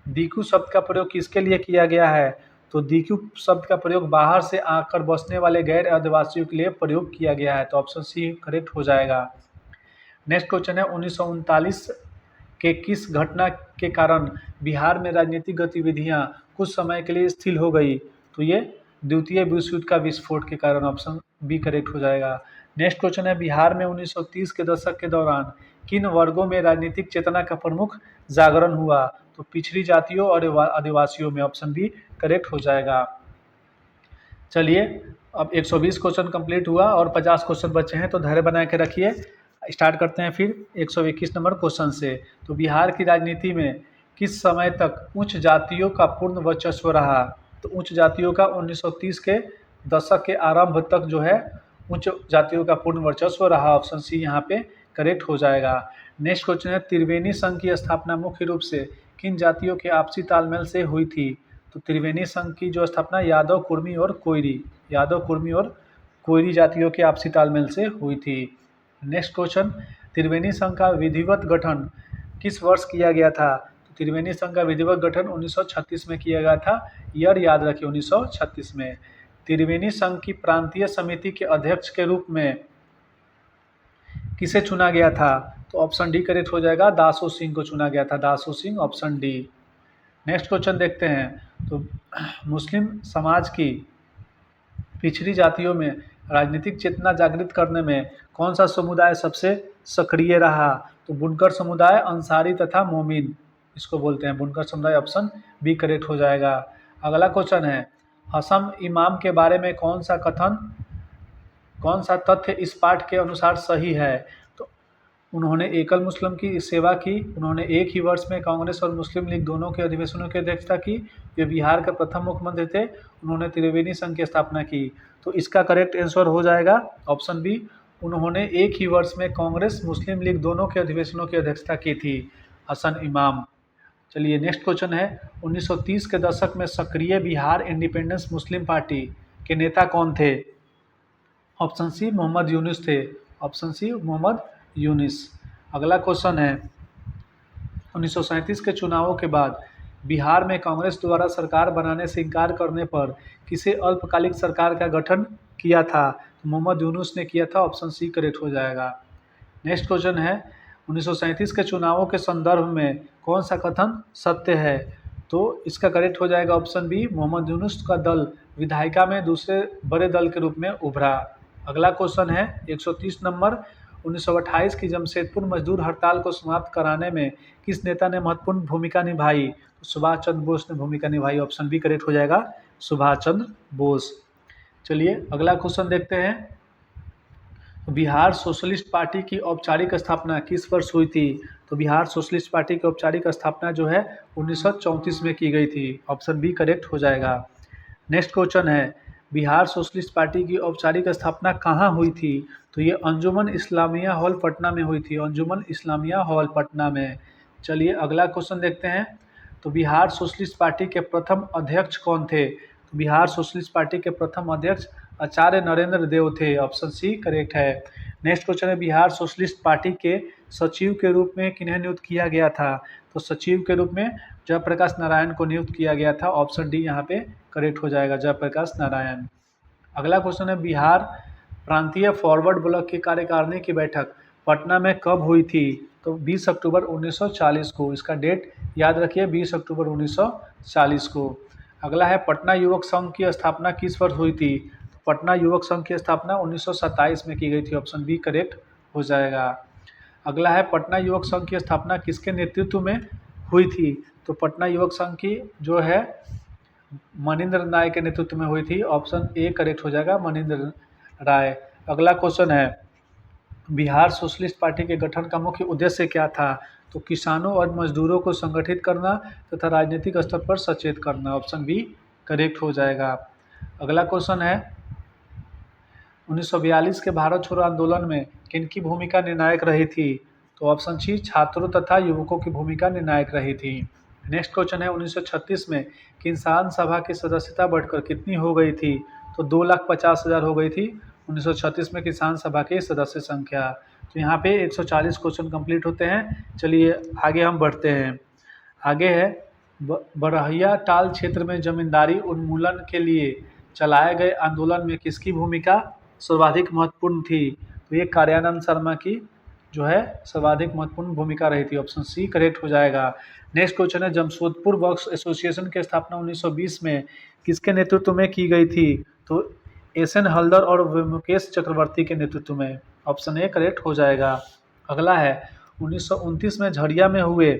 दीकू शब्द का प्रयोग किसके लिए किया गया है? तो दीकू शब्द का प्रयोग बाहर से आकर बसने वाले गैर आदिवासियों के लिए प्रयोग किया गया है। तो ऑप्शन सी करेक्ट हो जाएगा। नेक्स्ट क्वेश्चन है, 1939 के किस घटना के कारण बिहार में राजनीतिक गतिविधियां कुछ समय के लिए स्थिर हो गई? तो ये द्वितीय विश्व युद्ध का विस्फोट के कारण। ऑप्शन बी करेक्ट हो जाएगा। नेक्स्ट क्वेश्चन है, बिहार में 1930 के दशक के दौरान किन वर्गों में राजनीतिक चेतना का प्रमुख जागरण हुआ? तो पिछड़ी जातियों और आदिवासियों में। ऑप्शन बी करेक्ट हो जाएगा। चलिए अब 120 क्वेश्चन कंप्लीट हुआ और 50 क्वेश्चन बचे हैं, तो धैर्य बना के रखिए। स्टार्ट करते हैं फिर 121 नंबर क्वेश्चन से। तो बिहार की राजनीति में किस समय तक उच्च जातियों का पूर्ण वर्चस्व रहा? तो उच्च जातियों का 1930 के दशक के आरंभ तक जो है उच्च जातियों का पूर्ण वर्चस्व रहा। ऑप्शन सी यहाँ पे करेक्ट हो जाएगा। नेक्स्ट क्वेश्चन है, त्रिवेणी संघ की स्थापना मुख्य रूप से किन जातियों के आपसी तालमेल से हुई थी? तो त्रिवेणी संघ की जो स्थापना यादव, कुर्मी और कोयरी, यादव, कुर्मी और कोयरी जातियों के आपसी तालमेल से हुई थी। नेक्स्ट क्वेश्चन, त्रिवेणी संघ का विधिवत गठन किस वर्ष किया गया था? तो त्रिवेणी संघ का विधिवत गठन 1936 में किया गया था। ईयर याद रखिए, 1936 में। त्रिवेणी संघ की प्रांतीय समिति के अध्यक्ष के रूप में किसे चुना गया था? तो ऑप्शन डी करेक्ट हो जाएगा, दासो सिंह को चुना गया था, दासो Singh. Option D. Next question देखते हैं। तो मुस्लिम समाज की पिछड़ी जातियों में राजनीतिक चेतना जागृत करने में कौन सा समुदाय सबसे सक्रिय रहा? तो बुनकर समुदाय, अंसारी तथा मोमिन, इसको बोलते हैं बुनकर समुदाय। ऑप्शन बी करेक्ट हो जाएगा। अगला क्वेश्चन है, हसन इमाम के बारे में कौन सा तथ्य इस पाठ के अनुसार सही है? तो उन्होंने एकल मुस्लिम की सेवा की, उन्होंने एक ही वर्ष में कांग्रेस और मुस्लिम लीग दोनों के अधिवेशनों की अध्यक्षता की, वे बिहार के प्रथम मुख्यमंत्री थे, उन्होंने त्रिवेणी संघ की स्थापना की। तो इसका करेक्ट आंसर हो जाएगा ऑप्शन बी, उन्होंने एक ही वर्ष में कांग्रेस मुस्लिम लीग दोनों के अधिवेशनों की अध्यक्षता की थी, हसन इमाम। चलिए नेक्स्ट क्वेश्चन है, 1930 के दशक में सक्रिय बिहार इंडिपेंडेंस मुस्लिम पार्टी के नेता कौन थे? ऑप्शन सी मोहम्मद यूनुस थे। Option C Mohammad Yunus. अगला क्वेश्चन है, 1937 के चुनावों के बाद बिहार में कांग्रेस द्वारा सरकार बनाने से इनकार करने पर किसे अल्पकालिक सरकार का गठन किया था? मोहम्मद यूनुस ने किया था। ऑप्शन सी करेक्ट हो जाएगा। नेक्स्ट क्वेश्चन है 1937 के चुनावों के संदर्भ में कौन सा कथन सत्य है? तो इसका करेक्ट हो जाएगा ऑप्शन बी, मोहम्मद यूनुस का दल विधायिका में दूसरे बड़े दल के रूप में उभरा। अगला क्वेश्चन है 130 नंबर, 1928 की जमशेदपुर मजदूर हड़ताल को समाप्त कराने में किस नेता ने महत्वपूर्ण भूमिका निभाई? तो सुभाष चंद्र बोस ने भूमिका निभाई। ऑप्शन बी करेक्ट हो जाएगा, सुभाष चंद्र बोस। चलिए अगला क्वेश्चन देखते हैं। बिहार सोशलिस्ट पार्टी की औपचारिक स्थापना किस वर्ष हुई थी? तो बिहार सोशलिस्ट पार्टी की औपचारिक स्थापना जो है 1934 में की गई थी। ऑप्शन बी करेक्ट हो जाएगा। नेक्स्ट क्वेश्चन है बिहार सोशलिस्ट पार्टी की औपचारिक स्थापना कहाँ हुई थी? तो ये अंजुमन इस्लामिया हॉल पटना में हुई थी। अंजुमन इस्लामिया हॉल पटना में। चलिए अगला क्वेश्चन देखते हैं। तो बिहार सोशलिस्ट पार्टी के प्रथम अध्यक्ष कौन थे? तो बिहार सोशलिस्ट पार्टी के प्रथम अध्यक्ष आचार्य नरेंद्र देव थे। ऑप्शन सी करेक्ट है। नेक्स्ट क्वेश्चन है बिहार सोशलिस्ट पार्टी के सचिव के रूप में किन्हें नियुक्त किया गया था? तो सचिव के रूप में जयप्रकाश नारायण को नियुक्त किया गया था। ऑप्शन डी यहाँ पे करेक्ट हो जाएगा, जयप्रकाश नारायण। अगला क्वेश्चन है बिहार प्रांतीय फॉरवर्ड ब्लॉक की कार्यकारिणी की बैठक पटना में कब हुई थी? तो 20 अक्टूबर 1940 को। इसका डेट याद रखिए, 20 अक्टूबर 1940 को। अगला है पटना युवक संघ की स्थापना किस वर्ष हुई थी? पटना युवक संघ की स्थापना 1927 में की गई थी। ऑप्शन बी करेक्ट हो जाएगा। अगला है पटना युवक संघ की स्थापना किसके नेतृत्व में हुई थी? तो पटना युवक संघ की जो है मनिंद्र राय के नेतृत्व में हुई थी। ऑप्शन ए करेक्ट हो जाएगा, मनिंद्र राय। अगला क्वेश्चन है बिहार सोशलिस्ट पार्टी के गठन का मुख्य उद्देश्य क्या था? तो किसानों और मजदूरों को संगठित करना तथा राजनीतिक स्तर पर सचेत करना। ऑप्शन बी करेक्ट हो जाएगा। अगला क्वेश्चन है 1942 के भारत छोड़ो आंदोलन में किनकी भूमिका निर्णायक रही थी? तो ऑप्शन सी छात्रों तथा युवकों की भूमिका निर्णायक रही थी। नेक्स्ट क्वेश्चन है 1936 में किसान सभा की सदस्यता बढ़कर कितनी हो गई थी? तो 2,50,000 हो गई थी 1936 में किसान सभा की सदस्य संख्या। तो यहाँ पे 140 क्वेश्चन कंप्लीट होते हैं। चलिए आगे हम बढ़ते हैं। आगे है बरहिया टाल क्षेत्र में जमींदारी उन्मूलन के लिए चलाए गए आंदोलन में किसकी भूमिका सर्वाधिक महत्वपूर्ण थी? तो ये कार्यानंद शर्मा की जो है सर्वाधिक महत्वपूर्ण भूमिका रही थी। ऑप्शन सी करेक्ट हो जाएगा। नेक्स्ट क्वेश्चन है जमशेदपुर वर्क्स एसोसिएशन की स्थापना 1920 में किसके नेतृत्व में की गई थी? तो एस.एन. हल्दर और मुकेश चक्रवर्ती के नेतृत्व में। ऑप्शन ए करेक्ट हो जाएगा। अगला है 1929 में झरिया में हुए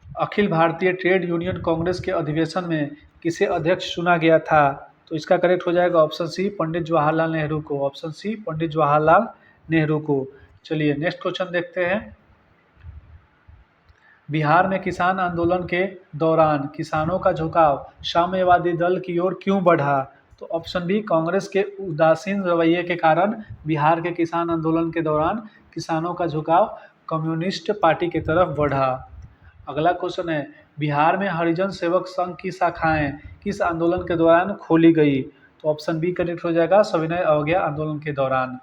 अखिल भारतीय ट्रेड यूनियन कांग्रेस के अधिवेशन में किसे अध्यक्ष चुना गया था? तो इसका करेक्ट हो जाएगा ऑप्शन सी पंडित जवाहरलाल नेहरू को। ऑप्शन सी पंडित जवाहरलाल नेहरू को। चलिए नेक्स्ट क्वेश्चन देखते हैं। बिहार में किसान आंदोलन के दौरान किसानों का झुकाव साम्यवादी दल की ओर क्यों बढ़ा? तो ऑप्शन बी कांग्रेस के उदासीन रवैये के कारण बिहार के किसान आंदोलन के दौरान किसानों का झुकाव कम्युनिस्ट पार्टी की तरफ बढ़ा। अगला क्वेश्चन है बिहार में हरिजन सेवक संघ की शाखाएं किस आंदोलन के दौरान खोली गई? तो ऑप्शन बी करेक्ट हो जाएगा सविनय अवज्ञा आंदोलन के दौरान।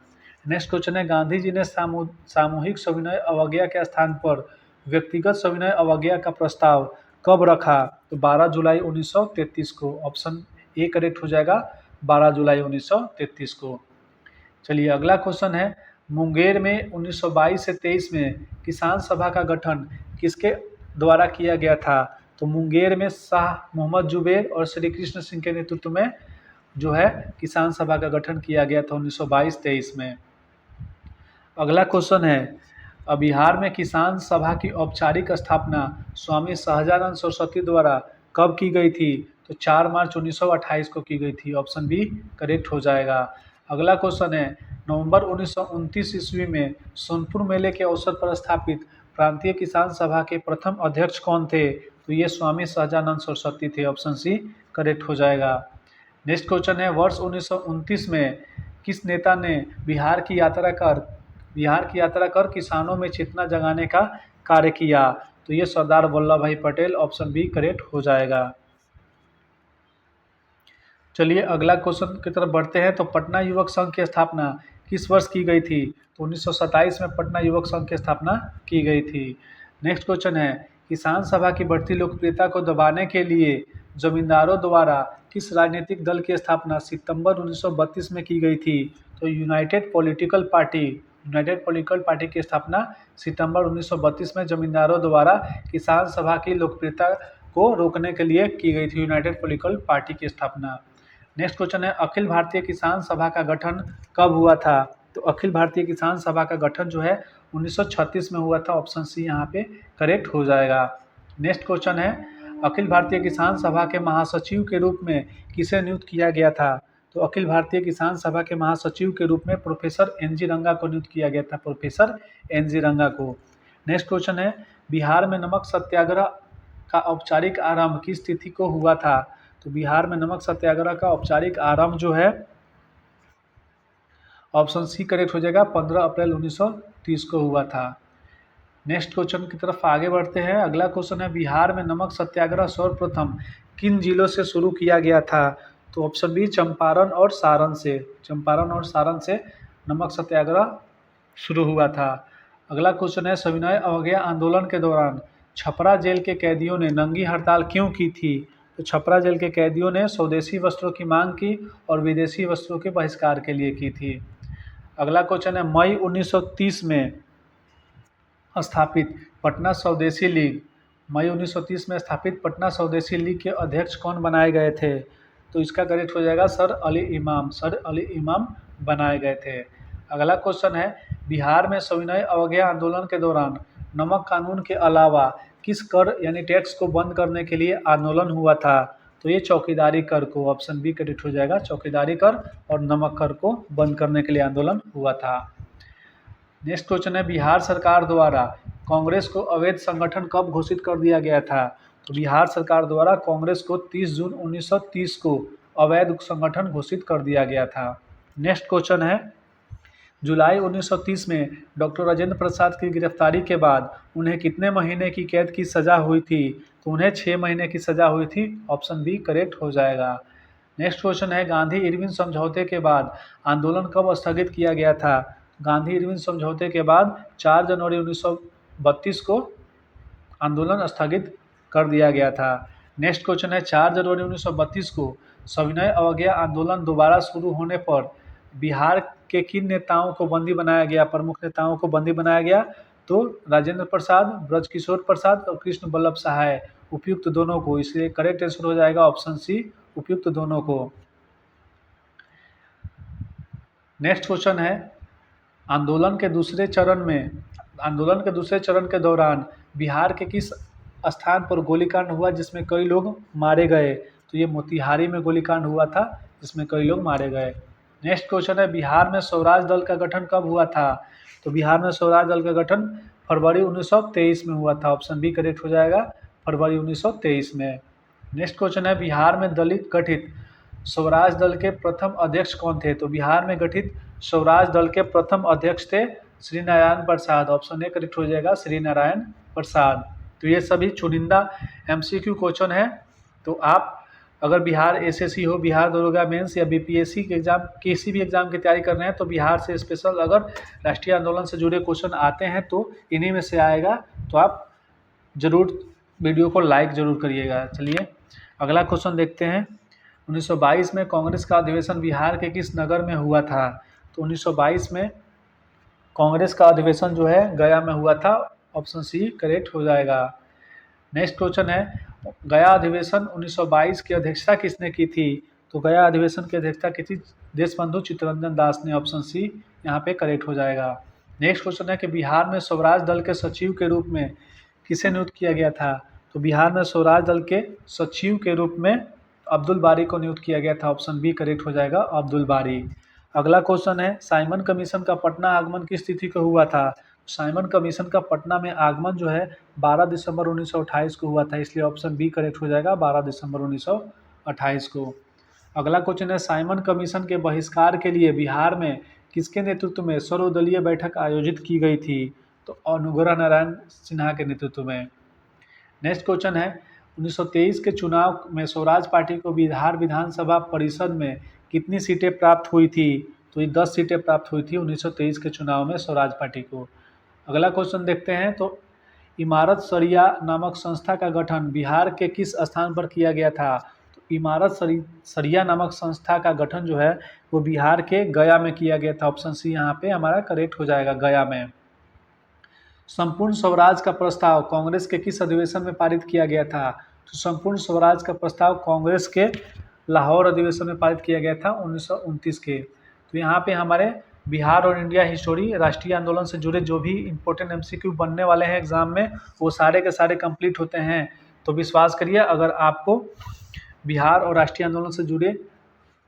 नेक्स्ट क्वेश्चन है गांधी जी ने सामूहिक सविनय अवज्ञा के स्थान पर व्यक्तिगत सविनय अवज्ञा का प्रस्ताव कब रखा? तो 12 जुलाई 1933 को। ऑप्शन ए करेक्ट हो जाएगा 12 जुलाई 1933 को। चलिए अगला क्वेश्चन है मुंगेर में 1922 से 23 में किसान सभा का गठन किसके द्वारा किया गया था? तो मुंगेर में शाह मोहम्मद जुबेर और श्री कृष्ण सिंह के नेतृत्व में जो है किसान सभा का गठन किया गया था 1922-23 में। अगला क्वेश्चन है बिहार में किसान सभा की औपचारिक स्थापना स्वामी सहजानंद सरस्वती द्वारा कब की गई थी? तो 4 मार्च 1928 को की गई थी। ऑप्शन बी करेक्ट हो जाएगा। अगला क्वेश्चन है नवंबर 1929 ईस्वी में सोनपुर मेले के अवसर पर स्थापित प्रांतीय किसान सभा के प्रथम अध्यक्ष कौन थे? तो ये स्वामी सहजानंद सरस्वती थे। ऑप्शन सी करेक्ट हो जाएगा। नेक्स्ट क्वेश्चन है वर्ष 1929 में किस नेता ने बिहार की यात्रा कर किसानों में चेतना जगाने का कार्य किया? तो ये सरदार वल्लभ भाई पटेल। ऑप्शन बी करेक्ट हो जाएगा। चलिए अगला क्वेश्चन की तरफ बढ़ते हैं। तो पटना युवक संघ की स्थापना किस वर्ष की गई थी? तो 1927 में पटना युवक संघ की स्थापना की गई थी। नेक्स्ट क्वेश्चन है किसान सभा की बढ़ती लोकप्रियता को दबाने के लिए जमींदारों द्वारा किस राजनीतिक दल की स्थापना सितंबर 1932 में की गई थी? तो यूनाइटेड पॉलिटिकल पार्टी की स्थापना सितंबर 1932 में जमींदारों द्वारा किसान सभा की लोकप्रियता को रोकने के लिए की गई थी। यूनाइटेड पॉलिटिकल पार्टी की स्थापना। नेक्स्ट क्वेश्चन है, अखिल भारतीय किसान सभा का गठन कब हुआ था? तो अखिल भारतीय किसान सभा का गठन जो है 1936 में हुआ था। ऑप्शन सी यहाँ पे करेक्ट हो जाएगा। नेक्स्ट क्वेश्चन है, अखिल भारतीय किसान सभा के महासचिव के रूप में किसे नियुक्त किया गया था? तो अखिल भारतीय किसान सभा के महासचिव के रूप में प्रोफेसर एन.जी. रंगा को नियुक्त किया गया था। प्रोफेसर एन.जी. रंगा को। नेक्स्ट क्वेश्चन है, बिहार में नमक सत्याग्रह का औपचारिक आरंभ किस तिथि को हुआ था? तो बिहार में नमक सत्याग्रह का औपचारिक आरंभ जो है ऑप्शन सी करेक्ट हो जाएगा, 15 अप्रैल 1930 को हुआ था। नेक्स्ट क्वेश्चन की तरफ आगे बढ़ते हैं। अगला क्वेश्चन है, बिहार में नमक सत्याग्रह सर्वप्रथम किन जिलों से शुरू किया गया था? तो ऑप्शन बी चंपारण और सारण से। चंपारण और सारण से नमक सत्याग्रह शुरू हुआ था। अगला क्वेश्चन है, सविनय अवज्ञा आंदोलन के दौरान छपरा जेल के कैदियों ने नंगी हड़ताल क्यों की थी? तो छपरा जेल के कैदियों ने स्वदेशी वस्त्रों की मांग की और विदेशी वस्त्रों के बहिष्कार के लिए की थी। अगला क्वेश्चन है, मई 1930 में स्थापित पटना स्वदेशी लीग, मई 1930 में स्थापित पटना स्वदेशी लीग के अध्यक्ष कौन बनाए गए थे? तो इसका करेक्ट हो जाएगा सर अली इमाम। सर अली इमाम बनाए गए थे। अगला क्वेश्चन है, बिहार में सविनय अवज्ञा आंदोलन के दौरान नमक कानून के अलावा किस कर यानी टैक्स को बंद करने के लिए आंदोलन हुआ था? तो ये चौकीदारी कर को, ऑप्शन बी करेक्ट हो जाएगा। चौकीदारी कर और नमक कर को बंद करने के लिए आंदोलन हुआ था। नेक्स्ट क्वेश्चन है, बिहार सरकार द्वारा कांग्रेस को अवैध संगठन कब घोषित कर दिया गया था? तो बिहार सरकार द्वारा कांग्रेस को 30 जून 1930 को अवैध संगठन घोषित कर दिया गया था। नेक्स्ट क्वेश्चन है, जुलाई 1930 में डॉक्टर राजेंद्र प्रसाद की गिरफ्तारी के बाद उन्हें कितने महीने की कैद की सज़ा हुई थी? तो उन्हें 6 महीने की सज़ा हुई थी। ऑप्शन बी करेक्ट हो जाएगा। नेक्स्ट क्वेश्चन है, गांधी इरविन समझौते के बाद आंदोलन कब स्थगित किया गया था? गांधी इरविन समझौते के बाद 4 जनवरी 1932 को आंदोलन स्थगित कर दिया गया था। नेक्स्ट क्वेश्चन है, 4 जनवरी 1932 को सविनय अवज्ञा आंदोलन दोबारा शुरू होने पर बिहार के किन नेताओं को बंदी बनाया गया? प्रमुख नेताओं को बंदी बनाया गया। तो राजेंद्र प्रसाद, ब्रजकिशोर प्रसाद और कृष्ण बल्लभ सहाय, उपयुक्त दोनों को। इसलिए करेक्ट आंसर हो जाएगा ऑप्शन सी, उपयुक्त दोनों को। नेक्स्ट क्वेश्चन है, आंदोलन के दूसरे चरण के दौरान बिहार के किस स्थान पर गोलीकांड हुआ जिसमें कई लोग मारे गए? तो ये मोतिहारी में गोलीकांड हुआ था जिसमें कई लोग मारे गए। नेक्स्ट क्वेश्चन है, बिहार में स्वराज दल का गठन कब हुआ था? तो बिहार में स्वराज दल का गठन फरवरी 1923 में हुआ था। ऑप्शन बी करेक्ट हो जाएगा, फरवरी 1923 में। नेक्स्ट क्वेश्चन है, बिहार में दलित गठित स्वराज दल के प्रथम अध्यक्ष कौन थे? तो बिहार में गठित स्वराज दल के प्रथम अध्यक्ष थे Shri Narayan Prasad. Option A correct हो जाएगा, श्री नारायण प्रसाद। तो ये सभी चुनिंदा एमसीक्यू क्वेश्चन है। तो आप अगर बिहार एसएससी हो, बिहार दरोगा मेंस या बीपीएससी के एग्जाम, किसी भी एग्जाम की तैयारी कर रहे हैं तो बिहार से स्पेशल अगर राष्ट्रीय आंदोलन से जुड़े क्वेश्चन आते हैं तो इन्हीं में से आएगा। तो आप जरूर वीडियो को लाइक जरूर करिएगा। चलिए अगला क्वेश्चन देखते हैं। 1922 में कांग्रेस का अधिवेशन बिहार के किस नगर में हुआ था? तो 1922 में कांग्रेस का अधिवेशन जो है गया में हुआ था। ऑप्शन सी करेक्ट हो जाएगा। नेक्स्ट क्वेश्चन है, गया अधिवेशन 1922 की अध्यक्षता किसने की थी? तो गया अधिवेशन की अध्यक्षता की थी देशबंधु चित्तरंजन दास ने। ऑप्शन सी यहाँ पे करेक्ट हो जाएगा। नेक्स्ट क्वेश्चन है कि बिहार में स्वराज दल के सचिव के रूप में किसे नियुक्त किया गया था? तो बिहार में स्वराज दल के सचिव के रूप में अब्दुल बारी को नियुक्त किया गया था। ऑप्शन बी करेक्ट हो जाएगा, अब्दुल बारी। अगला क्वेश्चन है, साइमन कमीशन का पटना आगमन किस तिथि को हुआ था? साइमन कमीशन का पटना में आगमन जो है 12 दिसंबर 1928 को हुआ था। इसलिए ऑप्शन बी करेक्ट हो जाएगा, 12 दिसंबर 1928 को। अगला क्वेश्चन है, साइमन कमीशन के बहिष्कार के लिए बिहार में किसके नेतृत्व में सर्वदलीय बैठक आयोजित की गई थी? तो अनुग्रह नारायण सिन्हा के नेतृत्व में। नेक्स्ट क्वेश्चन है, 1923 के चुनाव में स्वराज पार्टी को बिहार विधानसभा परिषद में कितनी सीटें प्राप्त हुई थी? तो ये 10 सीटें प्राप्त हुई थी 1923 के चुनाव में स्वराज पार्टी को। अगला क्वेश्चन देखते हैं। तो इमारत सरिया नामक संस्था का गठन बिहार के किस स्थान पर किया गया था? तो इमारत सरिया नामक संस्था का गठन जो है वो बिहार के गया में किया गया था। ऑप्शन सी यहाँ पे हमारा करेक्ट हो जाएगा, गया में। संपूर्ण स्वराज का प्रस्ताव कांग्रेस के किस अधिवेशन में पारित किया गया था? तो संपूर्ण स्वराज का प्रस्ताव कांग्रेस के लाहौर अधिवेशन में पारित किया गया था 1929 के। तो यहाँ पे हमारे बिहार और इंडिया हिस्टोरी राष्ट्रीय आंदोलन से जुड़े जो भी इंपॉर्टेंट एमसीक्यू बनने वाले हैं एग्जाम में वो सारे के सारे कंप्लीट होते हैं। तो विश्वास करिए, अगर आपको बिहार और राष्ट्रीय आंदोलन से जुड़े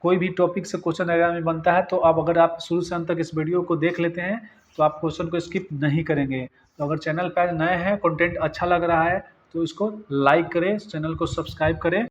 कोई भी टॉपिक से क्वेश्चन एग्जाम में बनता है तो अब अगर आप शुरू से अंत तक इस वीडियो को देख लेते हैं तो आप क्वेश्चन को स्किप नहीं करेंगे। तो अगर चैनल पर नए हैं, कंटेंट अच्छा लग रहा है तो इसको लाइक करें, चैनल को सब्सक्राइब करें।